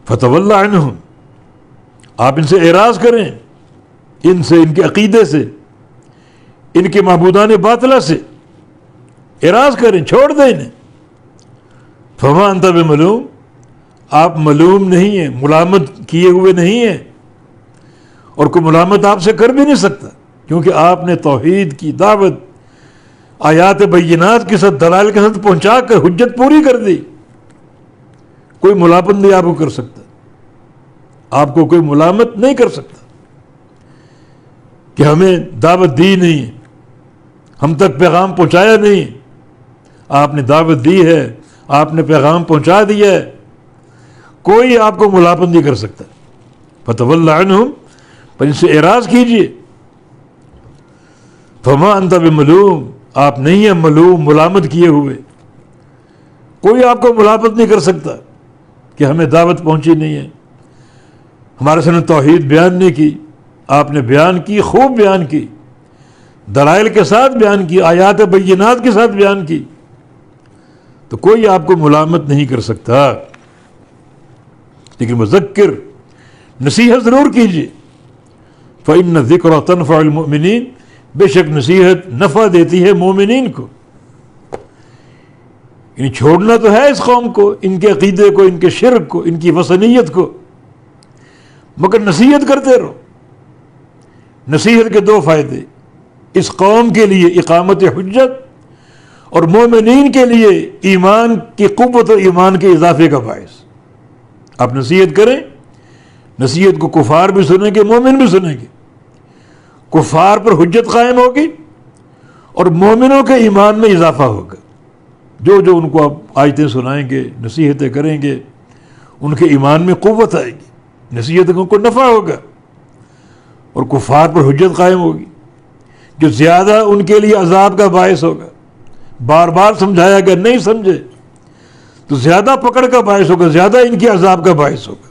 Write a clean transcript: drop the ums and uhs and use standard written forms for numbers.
فتول عنہم، آپ ان سے اعراض کریں، ان سے، ان کے عقیدے سے، ان کے معبودان باطلہ سے اعراض کریں، چھوڑ دیں انہیں۔ فما انت بملوم، آپ ملوم نہیں ہیں، ملامت کیے ہوئے نہیں ہیں، اور کوئی ملامت آپ سے کر بھی نہیں سکتا، کیونکہ آپ نے توحید کی دعوت آیات بینات کے ساتھ، دلائل کے ساتھ پہنچا کر حجت پوری کر دی۔ کوئی ملامت نہیں آپ کو کر سکتا، آپ کو کوئی ملامت نہیں کر سکتا کہ ہمیں دعوت دی نہیں ہے، ہم تک پیغام پہنچایا نہیں۔ آپ نے دعوت دی ہے، آپ نے پیغام پہنچا دیا ہے، کوئی آپ کو ملامت نہیں کر سکتا۔ فتول عنہم، پر ان سے اعراض کیجئے۔ فما انت بملوم، آپ نہیں ہیں ملوم، ملامت کیے ہوئے، کوئی آپ کو ملامت نہیں کر سکتا کہ ہمیں دعوت پہنچی نہیں ہے، ہمارے سامنے توحید بیان نہیں کی۔ آپ نے بیان کی، خوب بیان کی، دلائل کے ساتھ بیان کی، آیات بینات کے ساتھ بیان کی، تو کوئی آپ کو ملامت نہیں کر سکتا۔ لیکن مذکر، نصیحت ضرور کیجیے۔ فإن الذکر تنفع المؤمنین، بے شک نصیحت نفع دیتی ہے مومنین کو۔ یعنی چھوڑنا تو ہے اس قوم کو، ان کے عقیدے کو، ان کے شرک کو، ان کی وثنیت کو، مگر نصیحت کرتے رہو۔ نصیحت کے دو فائدے، اس قوم کے لیے اقامت حجت، اور مومنین کے لیے ایمان کی قوت اور ایمان کے اضافے کا باعث۔ آپ نصیحت کریں، نصیحت کو کفار بھی سنیں گے، مومن بھی سنیں گے، کفار پر حجت قائم ہوگی اور مومنوں کے ایمان میں اضافہ ہوگا۔ جو جو ان کو آپ آیتیں سنائیں گے، نصیحتیں کریں گے، ان کے ایمان میں قوت آئے گی، نصیحت کو نفع ہوگا، اور کفار پر حجت قائم ہوگی، جو زیادہ ان کے لیے عذاب کا باعث ہوگا۔ بار بار سمجھایا گیا، نہیں سمجھے تو زیادہ پکڑ کا باعث ہوگا، زیادہ ان کے عذاب کا باعث ہوگا۔